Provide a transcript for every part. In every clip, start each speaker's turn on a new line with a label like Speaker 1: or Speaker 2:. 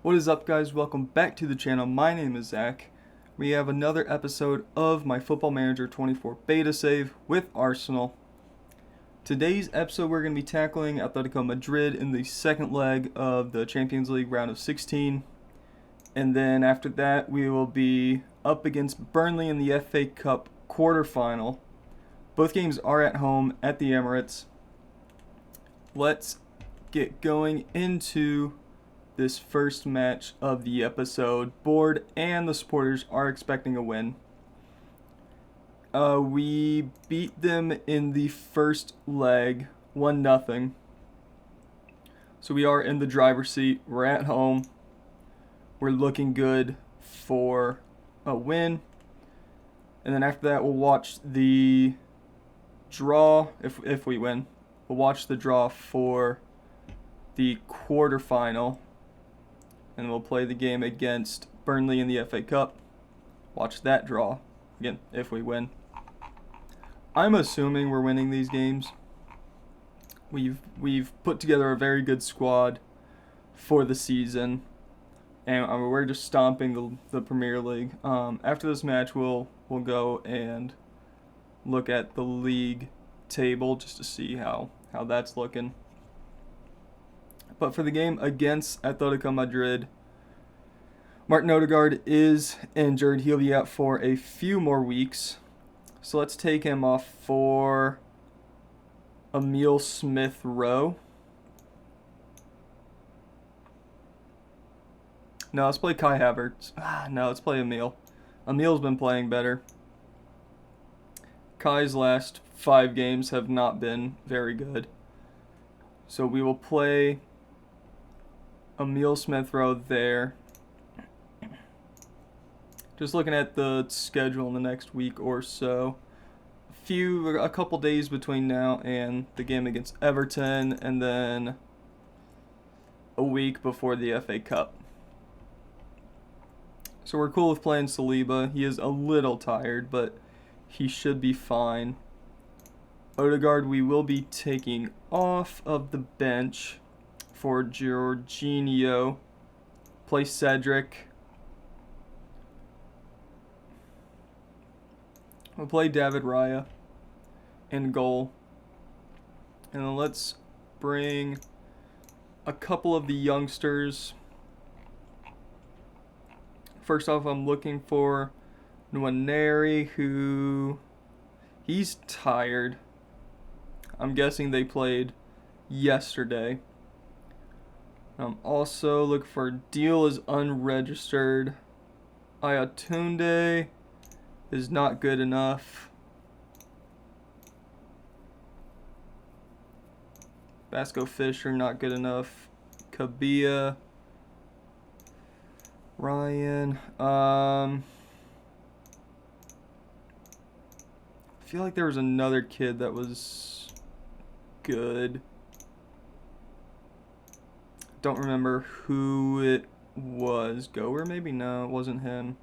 Speaker 1: What is up, guys? Welcome back to the channel. My name is Zach. We have another episode of my Football Manager 24 Beta save with Arsenal. Today's episode we're going to be tackling Atlético Madrid in the second leg of the Champions League round of 16. And then after that we will be up against Burnley in the FA Cup quarterfinal. Both games are at home at the Emirates. Let's get going into this first match of the episode. Board and the supporters are expecting a win. We beat them in the first leg 1-0. So we are in the driver's seat. We're at home. We're looking good for a win. And then after that we'll watch the draw if we win. We'll watch the draw for the quarterfinal, and we'll play the game against Burnley in the FA Cup. Watch that draw again if we win. I'm assuming we're winning these games. We've put together a very good squad for the season, and we're just stomping the Premier League. After this match, we'll go and look at the league table just to see how that's looking. But for the game against Atlético Madrid, Martin Odegaard is injured. He'll be out for a few more weeks. So let's take him off for Emile Smith-Rowe. No, let's play Kai Havertz. No, let's play Emile. Emile's been playing better. Kai's last 5 games have not been very good. So we will play Emile Smith-Rowe there. Just looking at the schedule in the next week or so. A couple days between now and the game against Everton, and then a week before the FA Cup. So we're cool with playing Saliba. He is a little tired, but he should be fine. Odegaard we will be taking off of the bench for Jorginho. Play Cedric. We'll play David Raya in goal. And then let's bring a couple of the youngsters. First off, I'm looking for Nwaneri, who he's tired. I'm guessing they played yesterday. I'm also looking for Deal is unregistered. Ayatunde is not good enough. Vasco Fisher not good enough. Kabia. Ryan. I feel like there was another kid that was good. Don't remember who it was. Goer maybe? No, it wasn't him.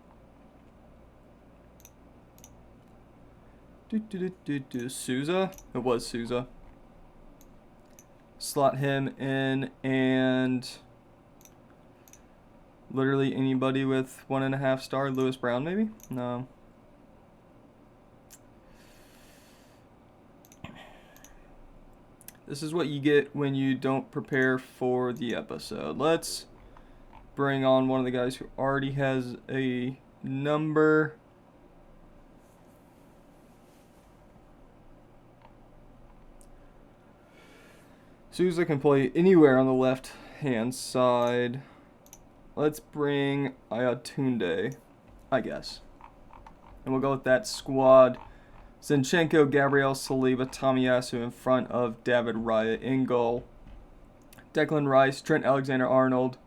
Speaker 1: Souza? It was Souza. Slot him in, and literally anybody with 1.5 star. Lewis Brown maybe? No. This is what you get when you don't prepare for the episode. Let's bring on one of the guys who already has a number. Souza can play anywhere on the left hand side. Let's bring Ayatunde, I guess. And we'll go with that squad. Zinchenko, Gabriel, Saliba, Tomiyasu in front of David Raya in goal. Declan Rice, Trent Alexander-Arnold,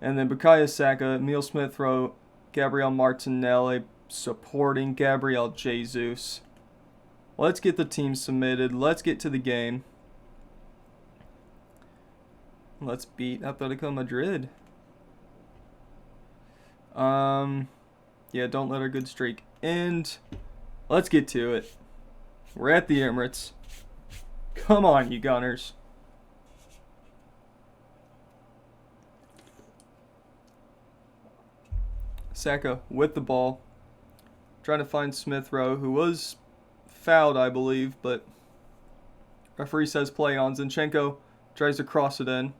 Speaker 1: and then Bukayo Saka, Emile Smith-Rowe, Gabriel Martinelli supporting Gabriel Jesus. Let's get the team submitted. Let's get to the game. Let's beat Atlético Madrid. Yeah, don't let our good streak end. Let's get to it. We're at the Emirates. Come on, you Gunners. Saka with the ball, trying to find Smith Rowe, who was fouled, I believe, but referee says play on. Zinchenko tries to cross it in,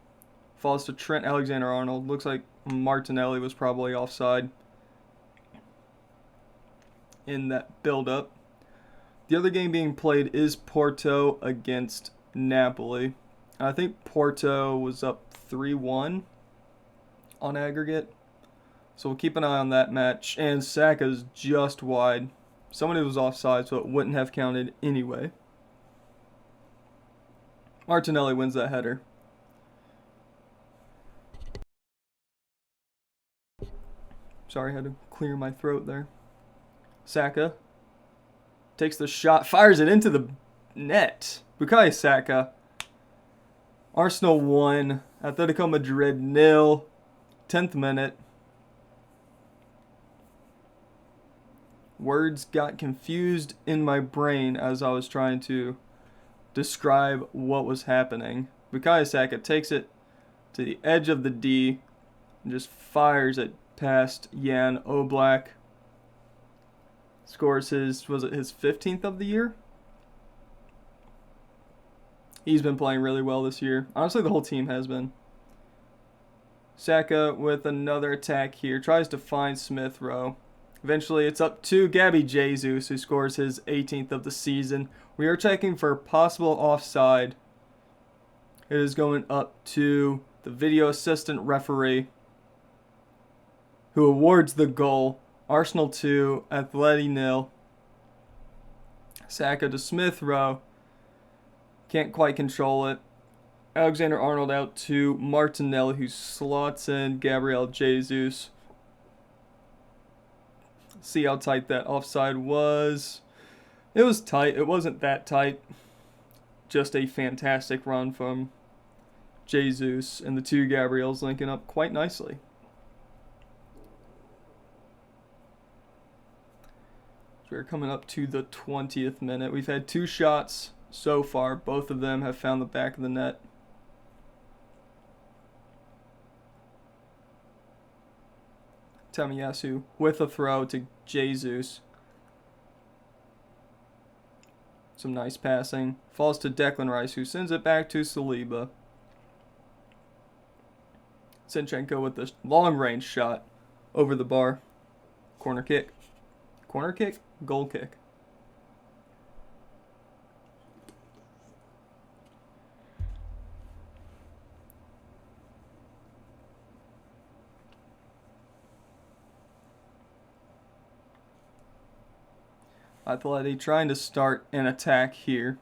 Speaker 1: falls to Trent Alexander-Arnold. Looks like Martinelli was probably offside in that build-up. The other game being played is Porto against Napoli. I think Porto was up 3-1 on aggregate. So we'll keep an eye on that match. And Saka's just wide. Somebody was offside, so it wouldn't have counted anyway. Martinelli wins that header. Sorry, I had to clear my throat there. Saka takes the shot, fires it into the net. Bukayo Saka. Arsenal 1, Atlético Madrid 0. 10th minute. Words got confused in my brain as I was trying to describe what was happening. Bukayo Saka takes it to the edge of the D and just fires it past Jan Oblak. Scores his 15th of the year? He's been playing really well this year. Honestly, the whole team has been. Saka with another attack here. Tries to find Smith Rowe. Eventually, it's up to Gabby Jesus, who scores his 18th of the season. We are checking for possible offside. It is going up to the video assistant referee, who awards the goal. Arsenal 2, Atleti 0. Saka to Smith Rowe. Can't quite control it. Alexander-Arnold out to Martinelli, who slots in Gabriel Jesus. See how tight that offside was. It was tight. It wasn't that tight. Just a fantastic run from Jesus, and the two Gabriels linking up quite nicely. So we're coming up to the 20th minute. We've had 2 shots so far. Both of them have found the back of the net. Tamiyasu with a throw to Jesus. Some nice passing. Falls to Declan Rice, who sends it back to Saliba. Zinchenko with the long-range shot over the bar. Corner kick. Corner kick? Goal kick. Atleti trying to start an attack here.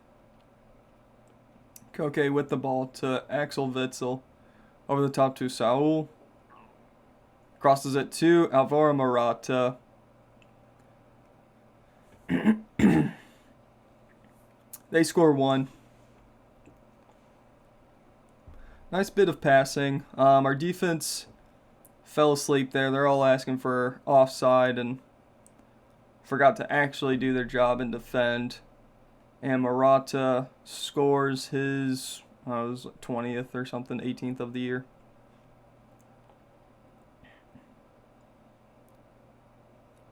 Speaker 1: Koke with the ball to Axel Witsel. Over the top to Saul. Crosses it to Alvaro Morata. They score 1. Nice bit of passing. Our defense fell asleep there. They're all asking for offside and forgot to actually do their job and defend. And Morata scores his 20th or something, 18th of the year.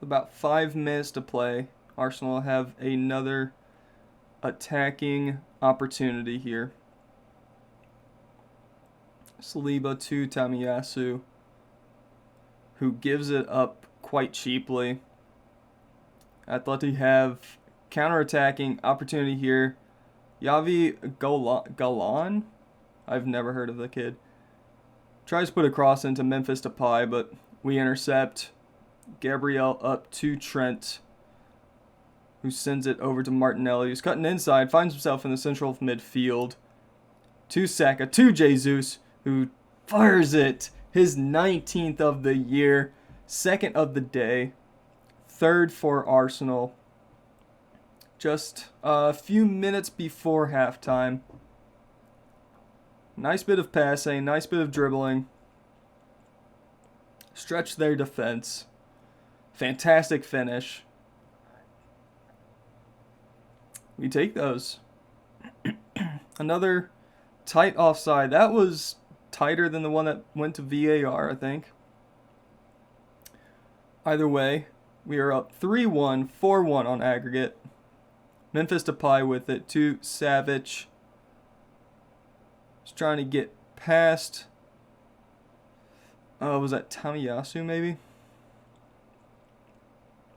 Speaker 1: About 5 minutes to play. Arsenal have another attacking opportunity here. Saliba to Tamiyasu, who gives it up quite cheaply. Atleti have counter-attacking opportunity here. Yavi Galan? I've never heard of the kid. Tries to put a cross into Memphis Depay, but we intercept. Gabriel up to Trent, who sends it over to Martinelli, who's cutting inside, finds himself in the central midfield. To Saka, to Jesus, who fires it. His 19th of the year, 2nd of the day, 3rd for Arsenal. Just a few minutes before halftime. Nice bit of passing, nice bit of dribbling. Stretch their defense. Fantastic finish. We take those. Another tight offside. That was tighter than the one that went to VAR, I think. Either way, we are up 3-1, 4-1 on aggregate. Memphis Depay with it to Savage. Just trying to get past. Was that Tamiyasu maybe?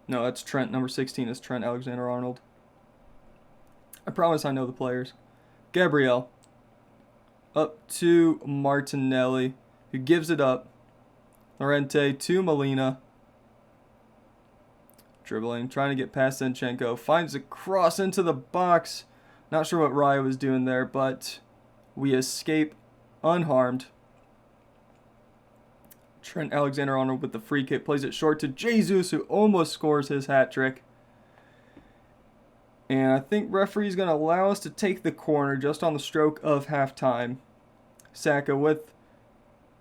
Speaker 1: No, that's Trent. Number 16 is Trent Alexander-Arnold. I promise I know the players. Gabriel. Up to Martinelli, who gives it up. Lorente to Molina. Dribbling, trying to get past Zinchenko. Finds a cross into the box. Not sure what Raya was doing there, but we escape unharmed. Trent Alexander-Arnold with the free kick. Plays it short to Jesus, who almost scores his hat trick. And I think referee's going to allow us to take the corner just on the stroke of halftime. Saka with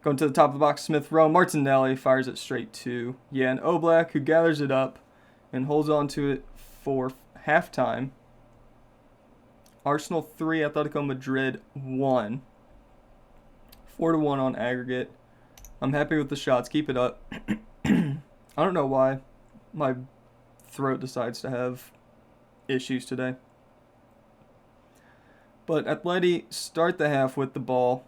Speaker 1: going to the top of the box. Smith Rowe. Martinelli fires it straight to Jan Oblak, who gathers it up and holds on to it for halftime. Arsenal 3, Atlético Madrid 1. 4-1 on aggregate. I'm happy with the shots. Keep it up. I don't know why my throat decides to have issues today. But Atleti start the half with the ball.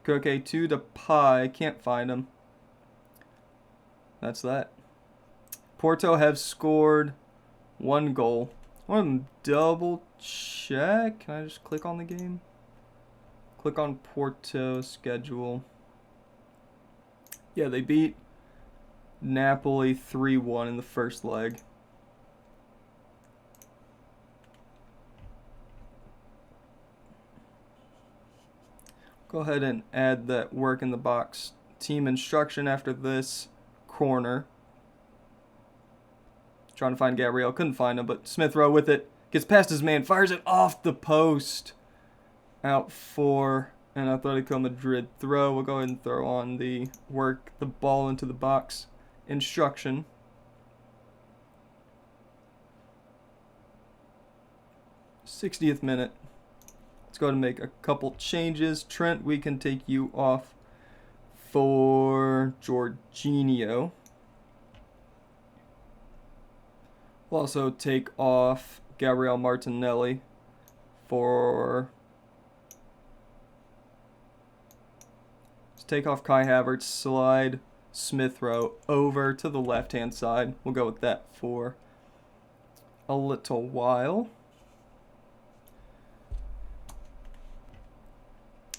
Speaker 1: Koke to Depay. Can't find him. That's that. Porto have scored 1 goal. I want to double check. Can I just click on the game? Click on Porto schedule. Yeah, they beat Napoli 3-1 in the first leg. Go ahead and add that work in the box team instruction after this corner. Trying to find Gabriel. Couldn't find him, but Smith Rowe with it. Gets past his man. Fires it off the post. Out for an Atletico Madrid throw. We'll go ahead and throw on the work the ball into the box instruction. '60th minute. Let's go ahead and make a couple changes. Trent, we can take you off for Jorginho. We'll also take off Gabriel Martinelli for... Let's take off Kai Havertz, slide Smith Rowe over to the left-hand side. We'll go with that for a little while.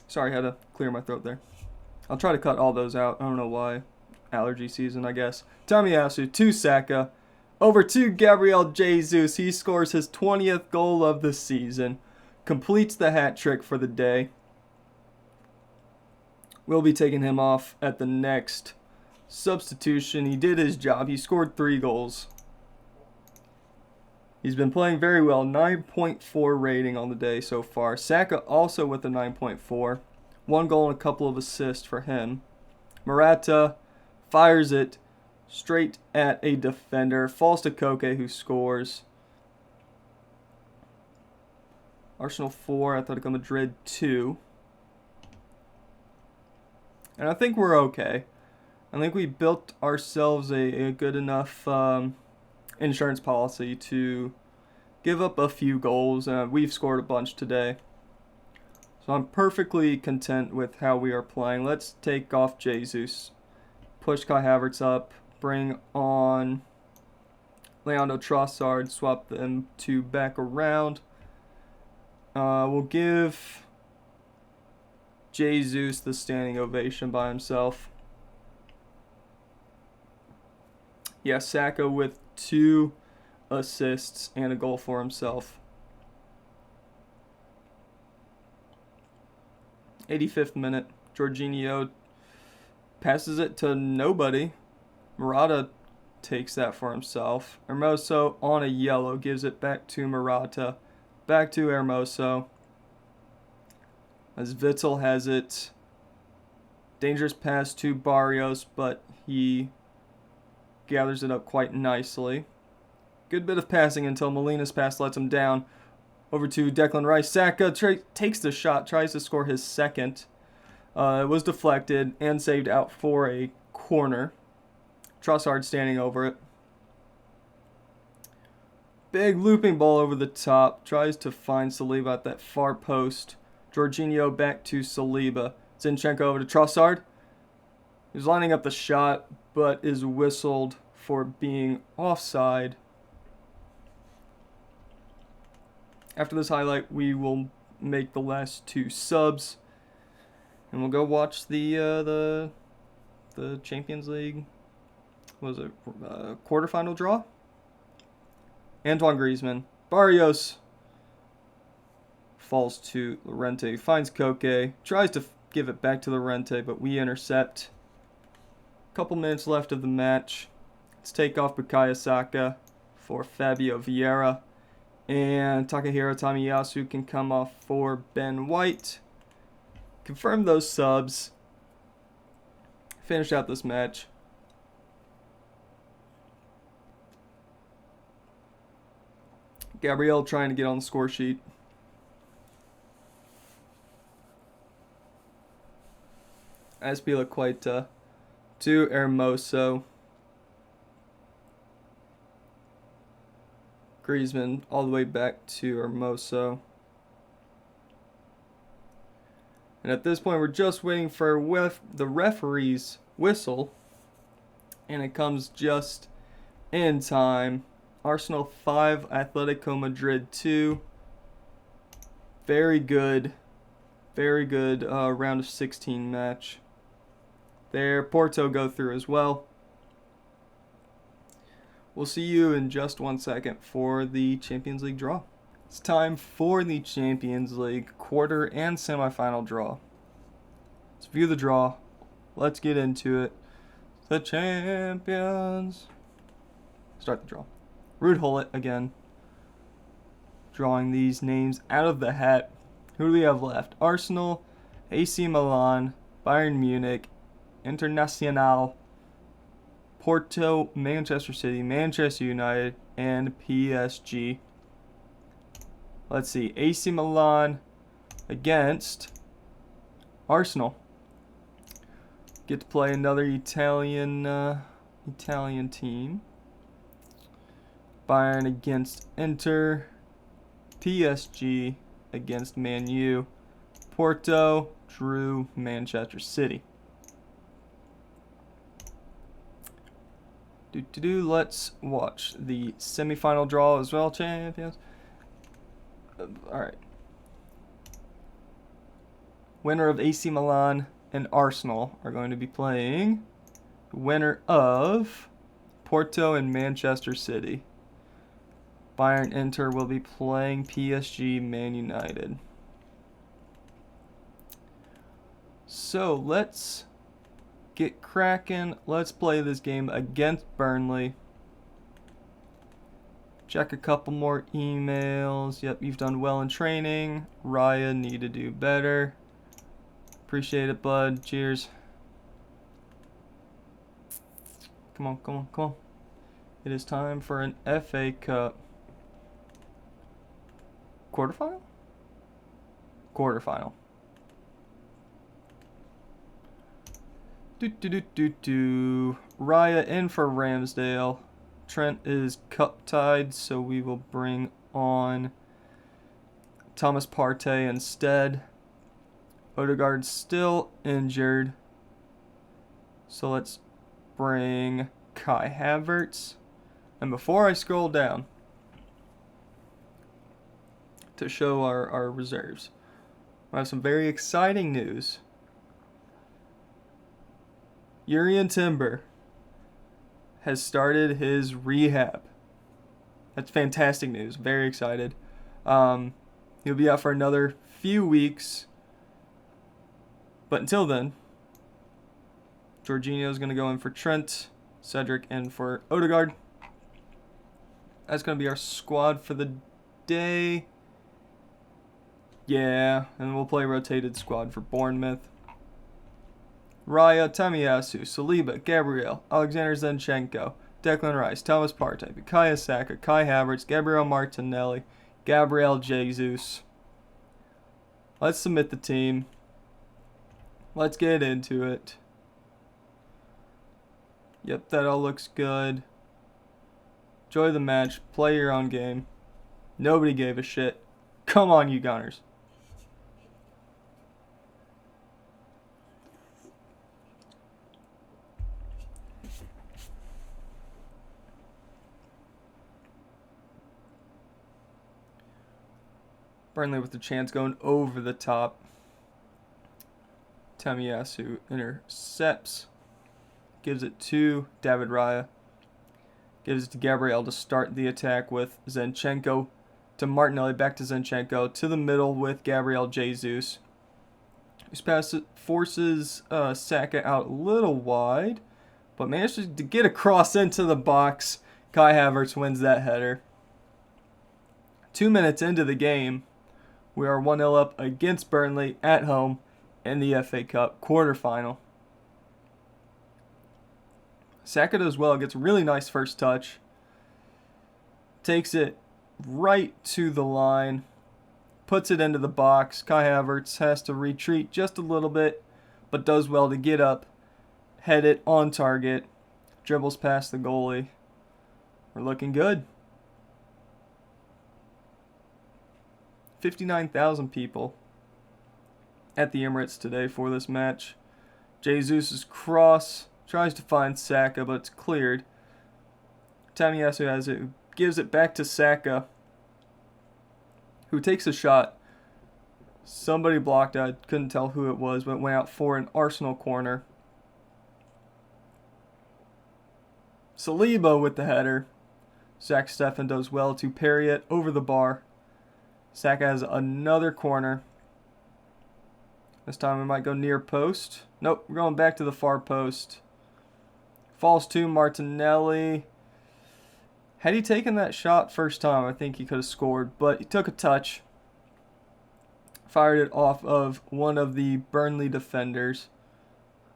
Speaker 1: Sorry, I had to clear my throat there. I'll try to cut all those out. I don't know why. Allergy season, I guess. Tamiyasu to Saka. Over to Gabriel Jesus. He scores his 20th goal of the season. Completes the hat trick for the day. We'll be taking him off at the next substitution. He did his job. He scored 3 goals. He's been playing very well. 9.4 rating on the day so far. Saka also with a 9.4. 1 goal and a couple of assists for him. Morata fires it straight at a defender. Falls to Koke, who scores. Arsenal 4, Atletico Madrid 2. And I think we're okay. I think we built ourselves a good enough insurance policy to give up a few goals. We've scored a bunch today. So I'm perfectly content with how we are playing. Let's take off Jesus. Push Kai Havertz up. Bring on Leandro Trossard. Swap them 2 back around. We'll give Jesus the standing ovation by himself. Yeah, Saka with 2 assists and a goal for himself. 85th minute. Jorginho passes it to nobody. Morata takes that for himself. Hermoso on a yellow gives it back to Morata. Back to Hermoso. As Witsel has it. Dangerous pass to Barrios, but he gathers it up quite nicely. Good bit of passing until Molina's pass lets him down. Over to Declan Rice. Saka takes the shot, tries to score his second. It was deflected and saved out for a corner. Trossard standing over it. Big looping ball over the top. Tries to find Saliba at that far post. Jorginho back to Saliba. Zinchenko over to Trossard. He's lining up the shot, but is whistled for being offside. After this highlight, we will make the last 2 subs, and we'll go watch the Champions League. Was it quarterfinal draw? Antoine Griezmann, Barrios falls to Llorente, finds Koke, tries to give it back to Llorente, but we intercept. Couple minutes left of the match. Let's take off Bukayo Saka for Fabio Vieira. And Takahiro Tamiyasu can come off for Ben White. Confirm those subs. Finish out this match. Gabriel trying to get on the score sheet. Azpilicueta to Hermoso. Griezmann all the way back to Hermoso. And at this point, we're just waiting for the referee's whistle. And it comes just in time. Arsenal 5, Atlético Madrid 2. Very good round of 16 match. There, Porto go through as well. We'll see you in just 1 second for the Champions League draw. It's time for the Champions League quarter and semifinal draw. Let's view the draw. Let's get into it. The champions. Start the draw. Ruud Gullit again. Drawing these names out of the hat. Who do we have left? Arsenal, AC Milan, Bayern Munich, Internacional, Porto, Manchester City, Manchester United, and PSG. Let's see. AC Milan against Arsenal. Get to play another Italian team. Bayern against Inter. PSG against Man U. Porto drew Manchester City. Let's watch the semifinal draw as well, champions. Alright. Winner of AC Milan and Arsenal are going to be playing the winner of Porto and Manchester City. Bayern Inter will be playing PSG Man United. So let's get cracking. Let's play this game against Burnley. Check a couple more emails. Yep, you've done well in training. Raya, need to do better. Appreciate it, bud. Cheers. Come on, come on, come on. It is time for an FA Cup. Quarterfinal? Quarterfinal. Raya in for Ramsdale. Trent is cup tied, so we will bring on Thomas Partey instead. Odegaard's still injured, so let's bring Kai Havertz. And before I scroll down to show our reserves, I have some very exciting news. Jurrien Timber has started his rehab. That's fantastic news. Very excited. He'll be out for another few weeks. But until then, Jorginho is going to go in for Trent. Cedric in for Odegaard. That's going to be our squad for the day. Yeah, and we'll play rotated squad for Bournemouth. Raya, Tamiyasu, Saliba, Gabriel, Alexander Zinchenko, Declan Rice, Thomas Partey, Bukayo Saka, Kai Havertz, Gabriel Martinelli, Gabriel Jesus. Let's submit the team. let's get into it. Yep, that all looks good. Enjoy the match. Play your own game. Nobody gave a shit. Come on, you Gunners. Burnley with the chance going over the top. Tamiyasu intercepts. Gives it to David Raya. Gives it to Gabriel to start the attack with Zinchenko. To Martinelli, back to Zinchenko. To the middle with Gabriel Jesus. This pass forces Saka out a little wide, but manages to get a cross into the box. Kai Havertz wins that header. 2 minutes into the game, we are 1-0 up against Burnley at home in the FA Cup quarterfinal. Saka does well, gets a really nice first touch. Takes it right to the line. Puts it into the box. Kai Havertz has to retreat just a little bit, but does well to get up, head it on target, dribbles past the goalie. We're looking good. 59,000 people at the Emirates today for this match. Jesus' cross tries to find Saka, but it's cleared. Tamiyasu has it, gives it back to Saka, who takes a shot. Somebody blocked it. I couldn't tell who it was, but it went out for an Arsenal corner. Saliba with the header. Zach Steffen does well to parry it over the bar. Saka has another corner. This time we might go near post. Nope, we're going back to the far post. Falls to Martinelli. Had he taken that shot first time, I think he could have scored, but he took a touch. Fired it off of one of the Burnley defenders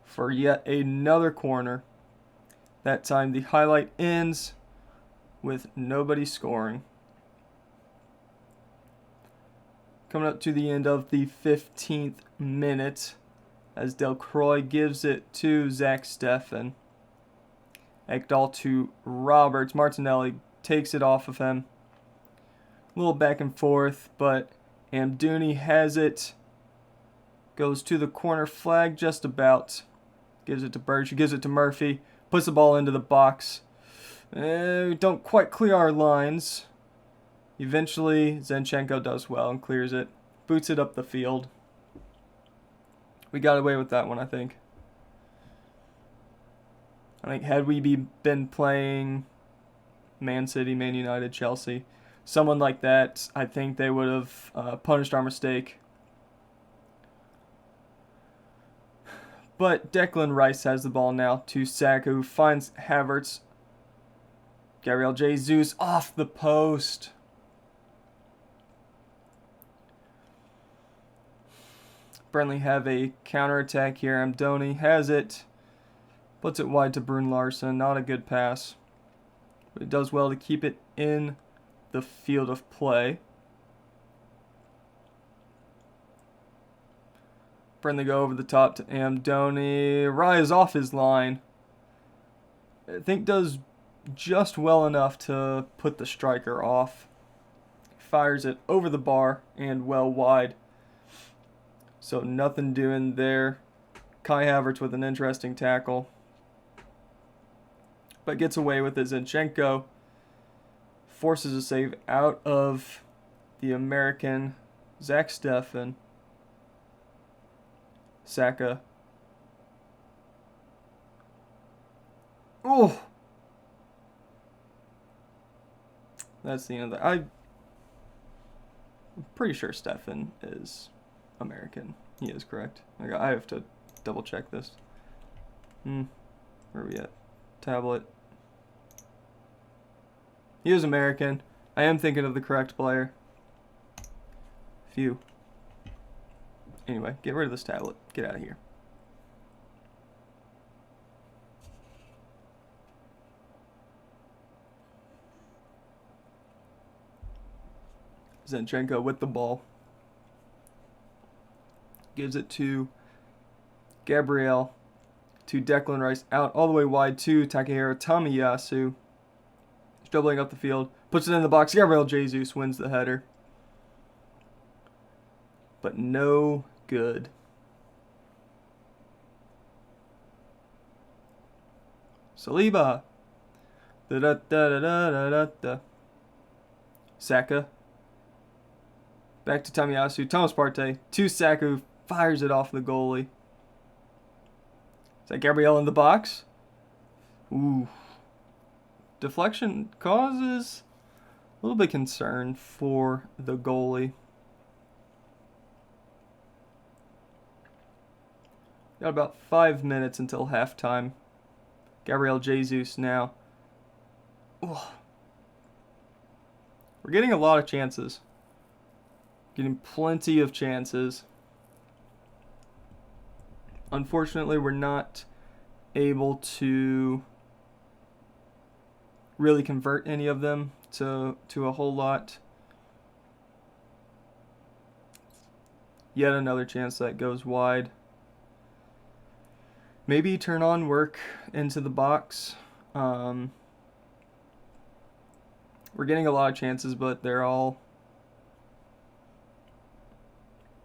Speaker 1: for yet another corner. That time the highlight ends with nobody scoring. Coming up to the end of the 15th minute as Delcroix gives it to Zach Steffen. Ekdal to Roberts. Martinelli takes it off of him. A little back and forth, but Amdouni has it. Goes to the corner flag just about. Gives it to Birch. Gives it to Murphy. Puts the ball into the box. We don't quite clear our lines. Eventually, Zinchenko does well and clears it. Boots it up the field. We got away with that one, I think. I think had we been playing Man City, Man United, Chelsea, someone like that, I think they would have punished our mistake. But Declan Rice has the ball now to Saka, who finds Havertz. Gabriel Jesus off the post. Burnley have a counterattack here. Amdouni has it. Puts it wide to Brun Larsen. Not a good pass. But it does well to keep it in the field of play. Burnley go over the top to Amdouni. Rise off his line. I think does just well enough to put the striker off. Fires it over the bar and well wide. So nothing doing there. Kai Havertz with an interesting tackle. But gets away with it. Zinchenko forces a save out of the American. Zach Steffen. Saka. Oh! That's the end of that. I'm pretty sure Steffen is American. He is correct. I have to double check this. Where are we at? Tablet. He is American. I am thinking of the correct player. Phew. Anyway, get rid of this tablet. Get out of here. Zinchenko with the ball. Gives it to Gabriel to Declan Rice, out all the way wide to Takehiro Tamiyasu. He's dribbling up the field, puts it in the box. Gabriel Jesus wins the header. But no good. Saliba. Da-da-da-da-da-da-da. Saka. Back to Tamiyasu. Thomas Partey to Saka, who fires it off the goalie. Is that Gabriel in the box? Ooh. Deflection causes a little bit of concern for the goalie. Got about 5 minutes until halftime. Gabriel Jesus now. Ooh. We're getting a lot of chances. Getting plenty of chances. Unfortunately, we're not able to really convert any of them to a whole lot. Yet another chance that goes wide. Maybe turn on work into the box. We're getting a lot of chances, but they're all...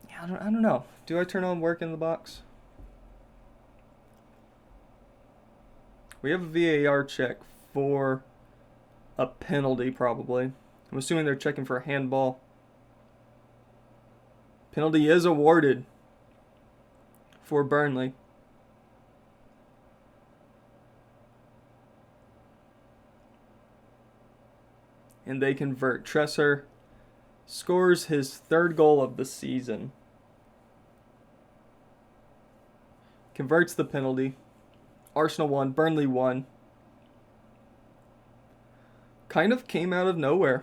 Speaker 1: Yeah, I don't know. Do I turn on work in the box? We have a VAR check for a penalty, probably. I'm assuming they're checking for a handball. Penalty is awarded for Burnley. And they convert. Tresser scores his third goal of the season. Converts the penalty. Arsenal won. Burnley won. Kind of came out of nowhere.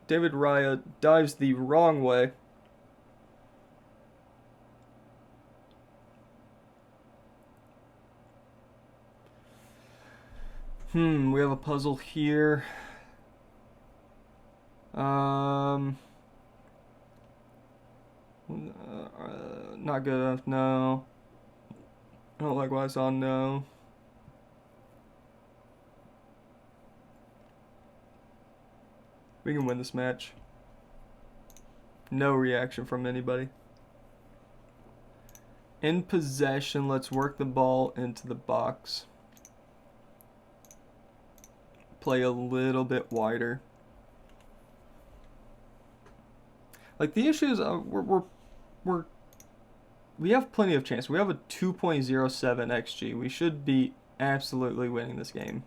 Speaker 1: David Raya dives the wrong way. We have a puzzle here. Not good enough, no. I don't like what I saw, no. We can win this match. No reaction from anybody. In possession, let's work the ball into the box. Play a little bit wider. Like, the issue is we have plenty of chance. We have a 2.07 XG. We should be absolutely winning this game.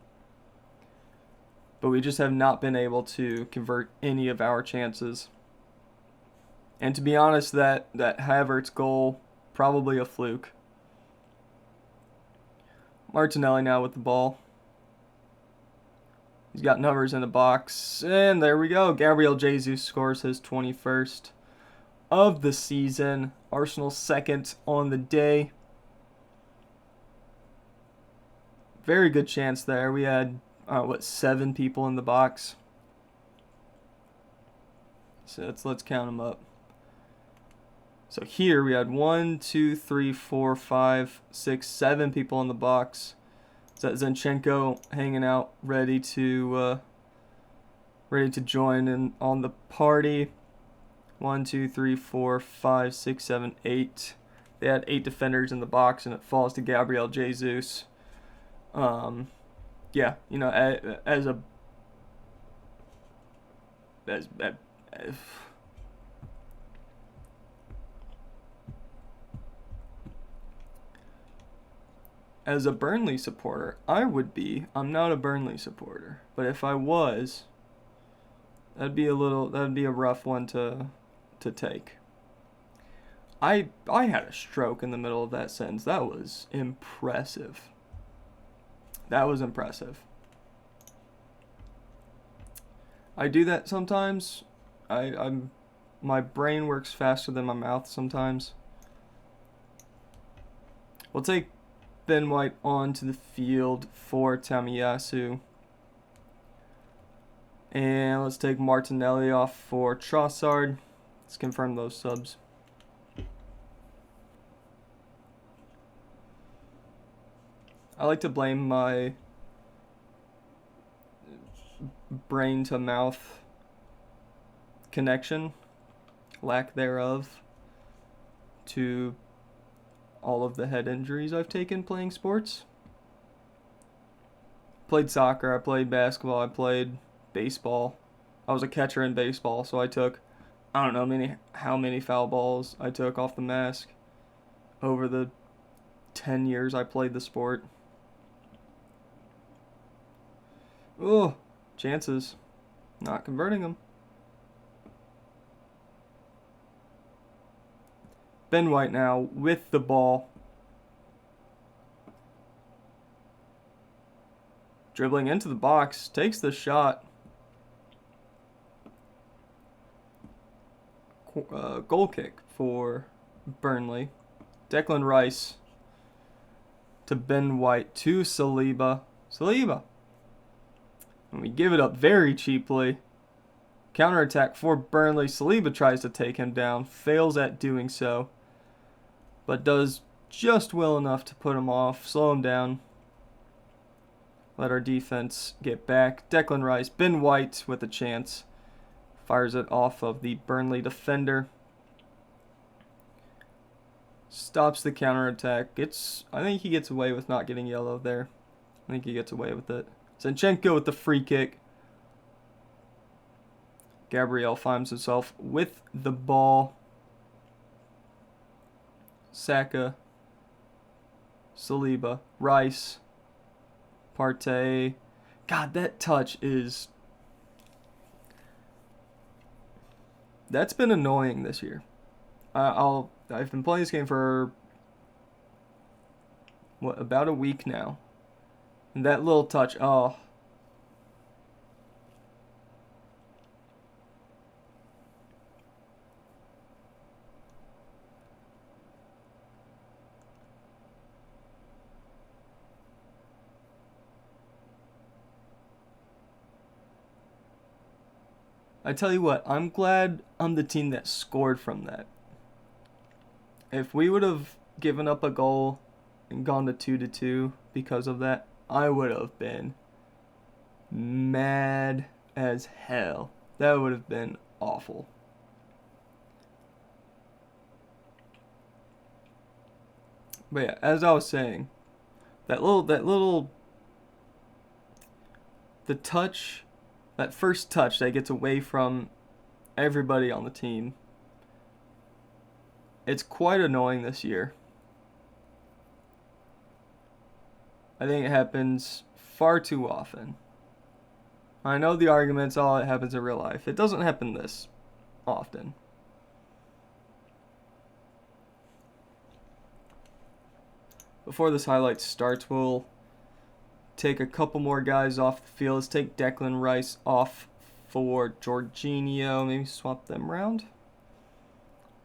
Speaker 1: But we just have not been able to convert any of our chances. And to be honest, that Havertz goal, probably a fluke. Martinelli now with the ball. He's got numbers in the box. And there we go. Gabriel Jesus scores his 21st of the season. Arsenal second on the day. Very good chance there. We had, 7 people in the box. So let's count them up. So here we had 1, 2, 3, 4, 5, 6, 7 people in the box. Zinchenko hanging out, ready to join in on the party. 1, 2, 3, 4, 5, 6, 7, 8. They had 8 defenders in the box, and it falls to Gabriel Jesus. Yeah, you know, as a Burnley supporter, I'm not a Burnley supporter, but if I was, that'd be a rough one to take. I had a stroke in the middle of that sentence. That was impressive. That was impressive. I do that sometimes. My brain works faster than my mouth sometimes. We'll take Ben White onto the field for Tamiyasu. And let's take Martinelli off for Trossard. Let's confirm those subs. I like to blame my brain to mouth connection, lack thereof, to all of the head injuries I've taken playing sports. Played soccer, I played basketball, I played baseball. I was a catcher in baseball, so I took, I don't know how many foul balls I took off the mask over the 10 years I played the sport. Oh, chances. Not converting them. Ben White now with the ball. Dribbling into the box. Takes the shot. Goal kick for Burnley. Declan Rice to Ben White to Saliba. And we give it up very cheaply. Counterattack for Burnley. Saliba tries to take him down. Fails at doing so. But does just well enough to put him off. Slow him down. Let our defense get back. Declan Rice. Ben White with a chance. Fires it off of the Burnley defender. Stops the counterattack. I think he gets away with not getting yellow there. I think he gets away with it. Zinchenko with the free kick. Gabriel finds himself with the ball. Saka. Saliba. Rice. Partey. God, that touch is... That's been annoying this year. I've been playing this game for about a week now. And that little touch, oh. I tell you what, I'm glad I'm the team that scored from that. If we would have given up a goal and gone to 2-2 because of that, I would have been mad as hell. That would have been awful. But yeah, as I was saying, the touch, that first touch that gets away from everybody on the team, it's quite annoying this year. I think it happens far too often. I know the argument's all it happens in real life. It doesn't happen this often. Before this highlight starts, we'll take a couple more guys off the field. Let's take Declan Rice off for Jorginho. Maybe swap them around.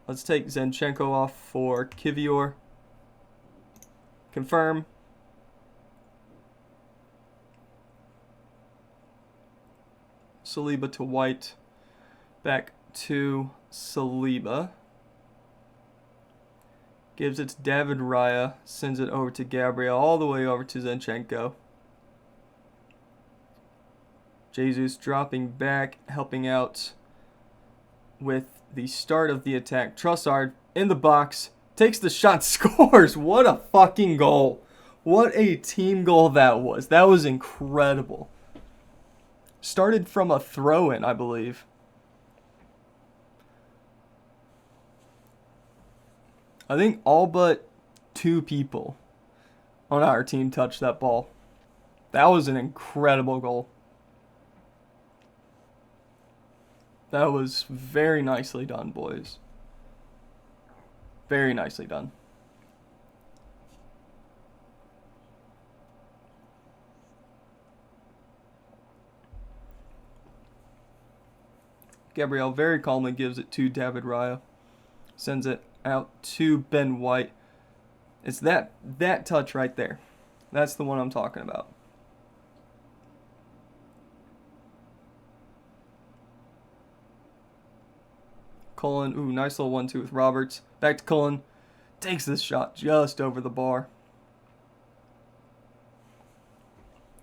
Speaker 1: Let's take Zinchenko off for Kivior. Confirm. Saliba to White. Back to Saliba. Gives it to David Raya. Sends it over to Gabriel. All the way over to Zinchenko. Jesus dropping back. Helping out with the start of the attack. Trossard in the box. Takes the shot. Scores. What a fucking goal. What a team goal that was. That was incredible. Started from a throw-in, I believe. I think all but 2 people on our team touched that ball. That was an incredible goal. That was very nicely done, boys. Very nicely done. Gabriel very calmly gives it to David Raya. Sends it out to Ben White. It's that touch right there. That's the one I'm talking about. Cullen, ooh, nice little 1-2 with Roberts. Back to Cullen. Takes this shot just over the bar.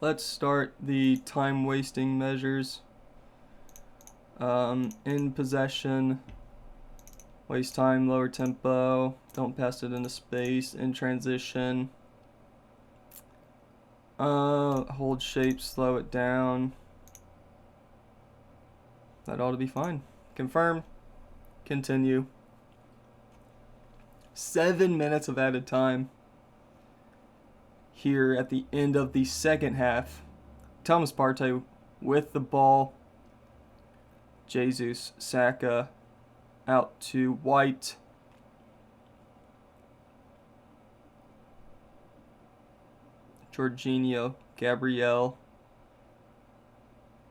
Speaker 1: let's start the time-wasting measures. In possession, waste time, lower tempo, don't pass it into space. In transition, hold shape, slow it down. That ought to be fine. Confirm, continue. 7 minutes of added time here at the end of the second half. Thomas Partey with the ball. Jesus, Saka, out to White. Jorginho, Gabriel,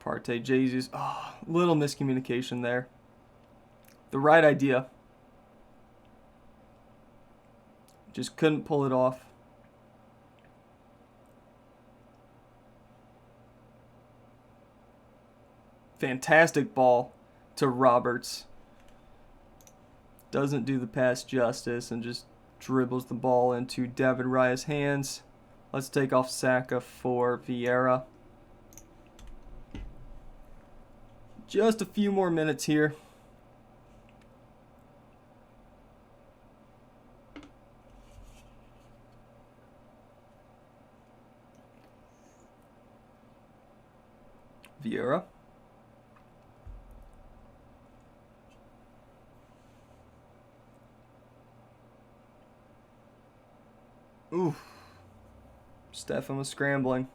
Speaker 1: Partey, Jesus. Oh, little miscommunication there. The right idea. Just couldn't pull it off. Fantastic ball to Roberts. Doesn't do the pass justice and just dribbles the ball into David Raya's hands. Let's take off Saka for Vieira. Just a few more minutes here. Vieira. Ooh. Stefan was scrambling.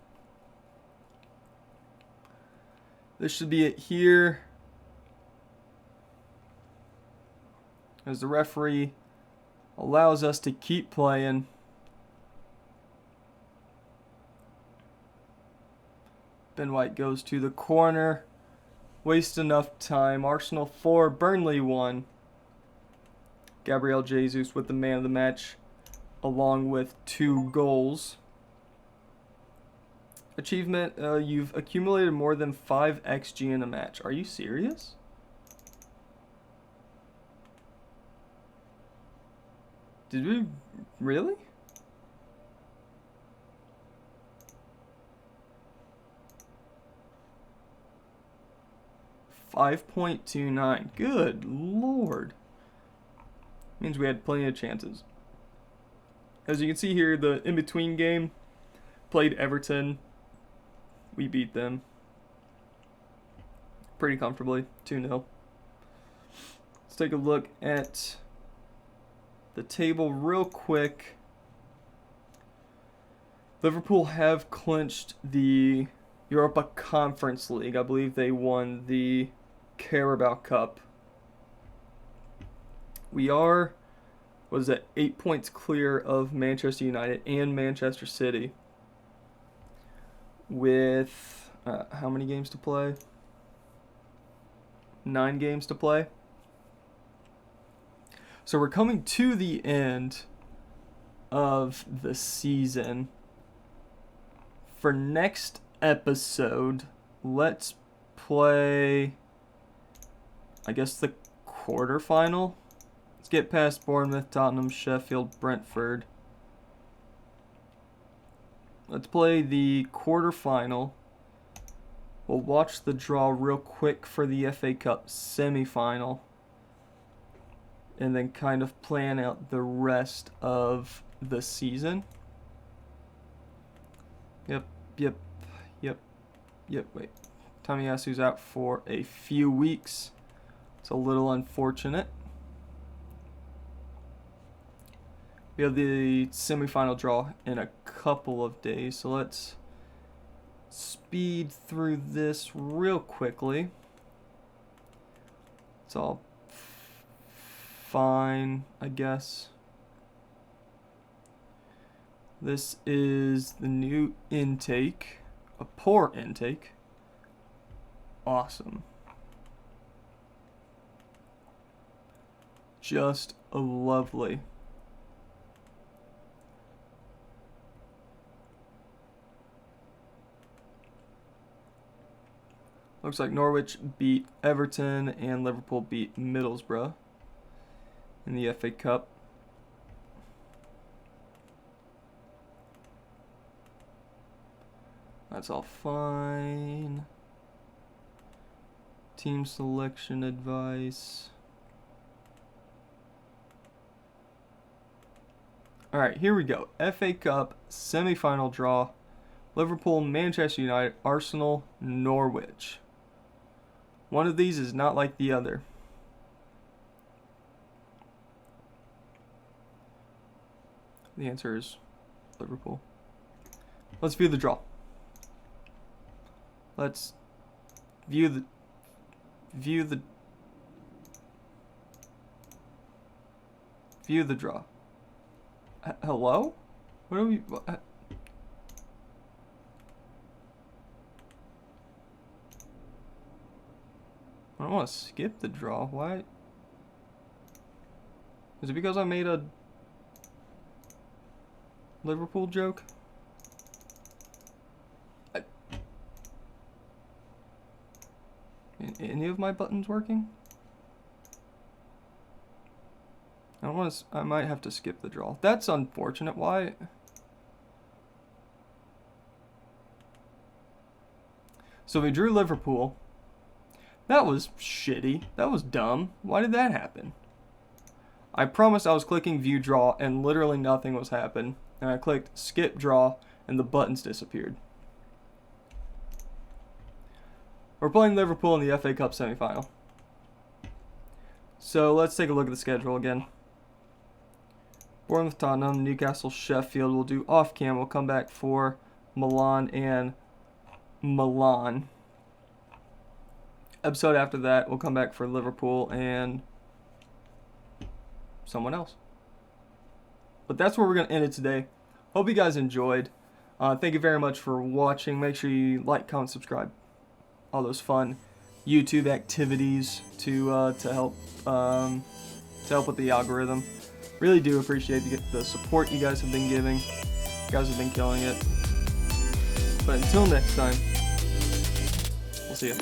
Speaker 1: This should be it here. As the referee allows us to keep playing. Ben White goes to the corner. Waste enough time. Arsenal 4, Burnley 1. Gabriel Jesus with the man of the match, along with 2 goals. Achievement, you've accumulated more than 5 XG in a match. Are you serious? Did we really? .29. Good Lord. Means we had plenty of chances. As you can see here, the in-between game, played Everton. We beat them pretty comfortably, 2-0. Let's take a look at the table real quick. Liverpool have clinched the Europa Conference League. I believe they won the Carabao Cup. We are, 8 points clear of Manchester United and Manchester City. With how many games to play? 9 games to play. So we're coming to the end of the season. For next episode, let's play, I guess, the quarterfinal. Let's get past Bournemouth, Tottenham, Sheffield, Brentford. Let's play the quarterfinal. We'll watch the draw real quick for the FA Cup semifinal. And then kind of plan out the rest of the season. Yep. Wait. Tomiyasu's out for a few weeks. It's a little unfortunate. We have the semifinal draw in a couple of days, so let's speed through this real quickly. It's all fine, I guess. This is the new intake. A poor intake. Awesome. Just lovely. Looks like Norwich beat Everton and Liverpool beat Middlesbrough in the FA Cup. That's all fine. Team selection advice. Alright, here we go. FA Cup semi-final draw. Liverpool, Manchester United, Arsenal, Norwich. One of these is not like the other. The answer is Liverpool. Let's view the draw. Let's view the draw. Hello? What are we? I don't want to skip the draw. Why? Is it because I made a Liverpool joke? Any of my buttons working? I don't want to. I might have to skip the draw. That's unfortunate. Why? So we drew Liverpool. That was shitty. That was dumb. Why did that happen? I promised I was clicking view draw and literally nothing was happening. And I clicked skip draw and the buttons disappeared. We're playing Liverpool in the FA Cup semi-final. So let's take a look at the schedule again. Bournemouth, Tottenham, Newcastle, Sheffield. We'll do off-cam. We'll come back for Milan and Milan. Episode after that, we'll come back for Liverpool and someone else. But that's where we're going to end it today. Hope you guys enjoyed. Thank you very much for watching. Make sure you like, comment, subscribe. All those fun YouTube activities to help with the algorithm. Really do appreciate the support you guys have been giving. You guys have been killing it. But until next time, we'll see you.